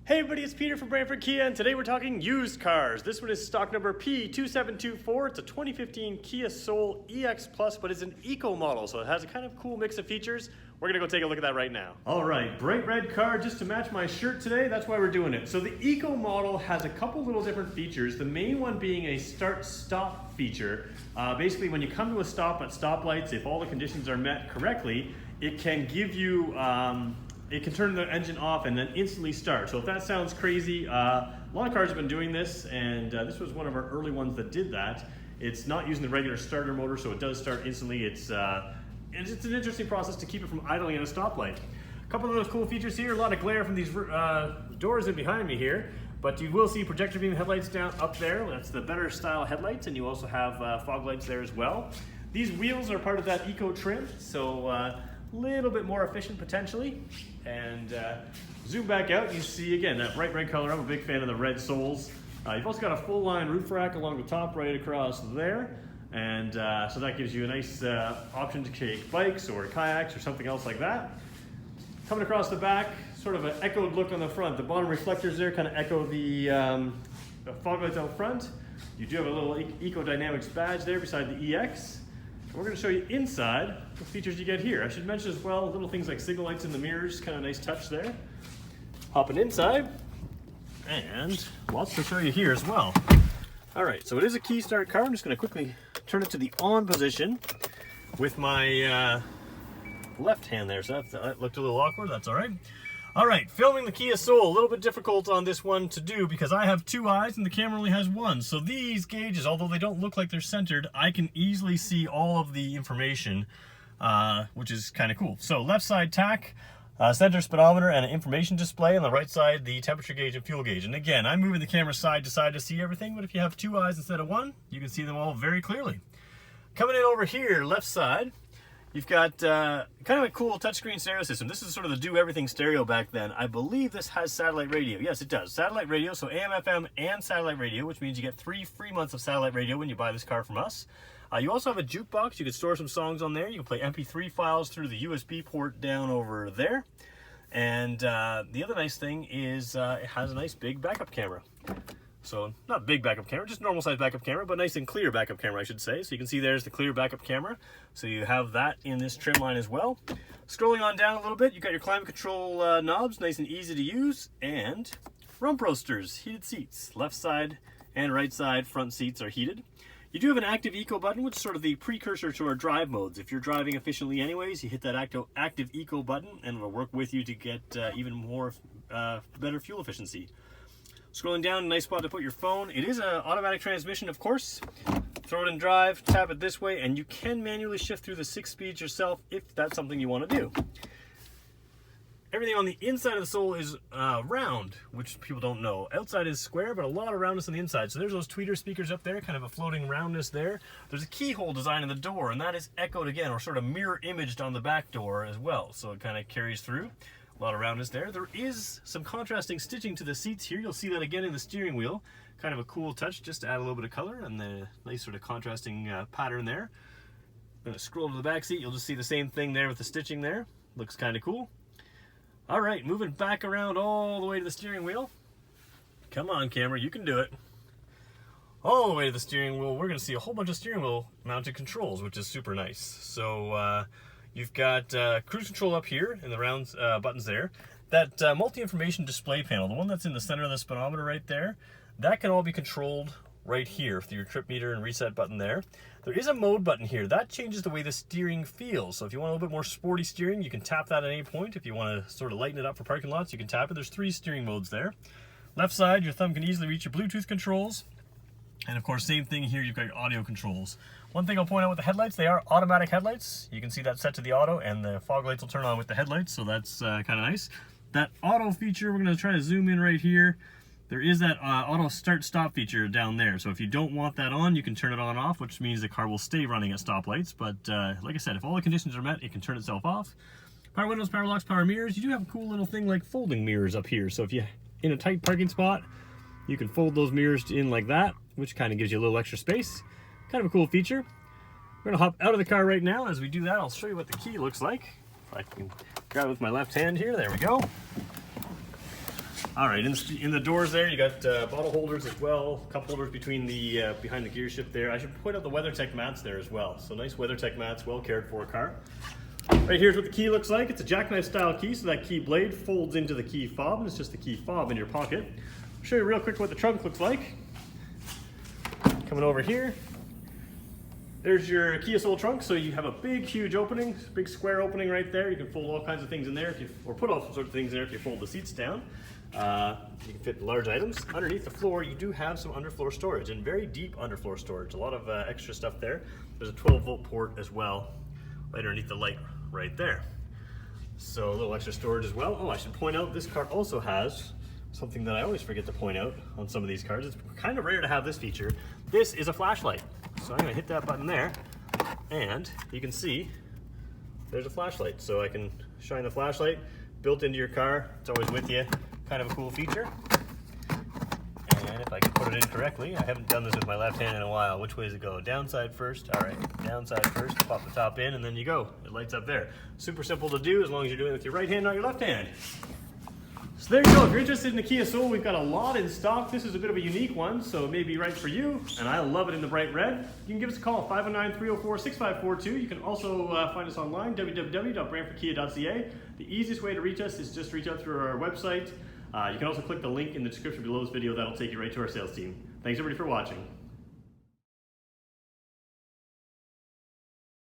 Hey everybody, it's Peter from Brantford Kia, and today we're talking used cars. This one is stock number P2724. It's a 2015 Kia Soul EX Plus, but it's an eco model, so it has a kind of cool mix of features. We're gonna go take a look at that right now. All right, bright red car just to match my shirt today. That's why we're doing it. So the eco model has a couple little different features. The main one being a start-stop feature. Basically, when you come to a stop at stoplights, if all the conditions are met correctly, it can give you it can turn the engine off and then instantly start. So if that sounds crazy, a lot of cars have been doing this, and this was one of our early ones that did that. It's not using the regular starter motor, so it does start instantly. It's an interesting process to keep it from idling at a stoplight. A couple of those cool features here, a lot of glare from these doors in behind me here, but you will see projector beam headlights down up there. That's the better style headlights, and you also have fog lights there as well. These wheels are part of that eco trim, so little bit more efficient potentially. And zoom back out, you see again that bright red color. I'm a big fan of the red soles. You've also got a full line roof rack along the top right across there, and so that gives you a nice option to take bikes or kayaks or something else like that. Coming across the back, sort of an echoed look on the front. The bottom reflectors there kind of echo the fog lights out front. You do have a little Eco Dynamics badge there beside the EX. We're going to show you inside what features you get here. I should mention as well, little things like signal lights in the mirrors, kind of a nice touch there. Hopping inside, and lots to show you here as well. All right, so it is a key start car. I'm just going to quickly turn it to the on position with my left hand there. So that looked a little awkward, that's all right. All right, filming the Kia Soul, a little bit difficult on this one to do because I have two eyes and the camera only has one. So these gauges, although they don't look like they're centered, I can easily see all of the information, which is kind of cool. So left side tach, center speedometer, and an information display. On the right side, the temperature gauge and fuel gauge. And again, I'm moving the camera side to side to see everything, but if you have two eyes instead of one, you can see them all very clearly. Coming in over here, left side, you've got kind of a cool touchscreen stereo system. This is sort of the do-everything stereo back then. I believe this has satellite radio. Yes, it does. Satellite radio, so AM, FM, and satellite radio, which means you get 3 free months of satellite radio when you buy this car from us. You also have a jukebox. You can store some songs on there. You can play MP3 files through the USB port down over there. And the other nice thing is it has a nice big backup camera. So not big backup camera, just normal size backup camera, but nice and clear backup camera, I should say. So you can see there's the clear backup camera. So you have that in this trim line as well. Scrolling on down a little bit, you've got your climate control knobs, nice and easy to use, and rump roasters, heated seats. Left side and right side front seats are heated. You do have an active eco button, which is sort of the precursor to our drive modes. If you're driving efficiently anyways, you hit that active eco button and it'll work with you to get even more better fuel efficiency. Scrolling down, a nice spot to put your phone. It is an automatic transmission, of course. Throw it in drive, tap it this way, and you can manually shift through the 6 speeds yourself if that's something you want to do. Everything on the inside of the Soul is round, which people don't know. Outside is square, but a lot of roundness on the inside. So there's those tweeter speakers up there, kind of a floating roundness there. There's a keyhole design in the door, and that is echoed again, or sort of mirror imaged on the back door as well. So it kind of carries through. A lot of roundness there. There is some contrasting stitching to the seats here. You'll see that again in the steering wheel. Kind of a cool touch just to add a little bit of color and the nice sort of contrasting pattern there. I'm gonna scroll to the back seat. You'll just see the same thing there with the stitching there. Looks kind of cool. All right, moving back around all the way to the steering wheel. Come on, camera, you can do it. All the way to the steering wheel, we're gonna see a whole bunch of steering wheel mounted controls, which is super nice. So you've got cruise control up here in the round buttons there. That multi-information display panel, the one that's in the center of the speedometer right there, that can all be controlled right here through your trip meter and reset button there. There is a mode button here. That changes the way the steering feels. So if you want a little bit more sporty steering, you can tap that at any point. If you want to sort of lighten it up for parking lots, you can tap it. There's 3 steering modes there. Left side, your thumb can easily reach your Bluetooth controls. And of course, same thing here, you've got your audio controls. One thing I'll point out with the headlights, they are automatic headlights. You can see that set to the auto, and the fog lights will turn on with the headlights, so that's kind of nice. That auto feature, we're going to try to zoom in right here. There is that auto start-stop feature down there, so if you don't want that on, you can turn it on and off, which means the car will stay running at stoplights. But like I said, if all the conditions are met, it can turn itself off. Power windows, power locks, power mirrors. You do have a cool little thing like folding mirrors up here, so if you're in a tight parking spot, you can fold those mirrors in like that, which kind of gives you a little extra space. Kind of a cool feature. We're gonna hop out of the car right now. As we do that, I'll show you what the key looks like. If I can grab it with my left hand here, there we go. All right, in the doors there, you got bottle holders as well, cup holders between the behind the gear shift there. I should point out the WeatherTech mats there as well. So nice WeatherTech mats, well cared for car. Right here's what the key looks like. It's a jackknife style key, so that key blade folds into the key fob, and it's just the key fob in your pocket. I'll show you real quick what the trunk looks like. Coming over here, there's your Kia Soul trunk. So you have a big, huge opening, big square opening right there. You can fold all kinds of things in there, or put all sorts of things in there if you fold the seats down. You can fit large items. Underneath the floor, you do have some underfloor storage, and very deep underfloor storage. A lot of extra stuff there. There's a 12-volt port as well, right underneath the light right there. So a little extra storage as well. Oh, I should point out this car also has something that I always forget to point out on some of these cars. It's kind of rare to have this feature. This is a flashlight. So I'm gonna hit that button there, and you can see there's a flashlight. So I can shine the flashlight built into your car. It's always with you. Kind of a cool feature. And if I can put it in correctly, I haven't done this with my left hand in a while. Which way does it go? Downside first. All right, downside first, pop the top in, and then you go. It lights up there. Super simple to do as long as you're doing it with your right hand, not your left hand. So there you go. If you're interested in the Kia Soul, we've got a lot in stock. This is a bit of a unique one, so it may be right for you, and I love it in the bright red. You can give us a call, 509-304-6542. You can also find us online, www.brantfordkia.ca. The easiest way to reach us is just reach out through our website. You can also click the link in the description below this video. That'll take you right to our sales team. Thanks everybody for watching.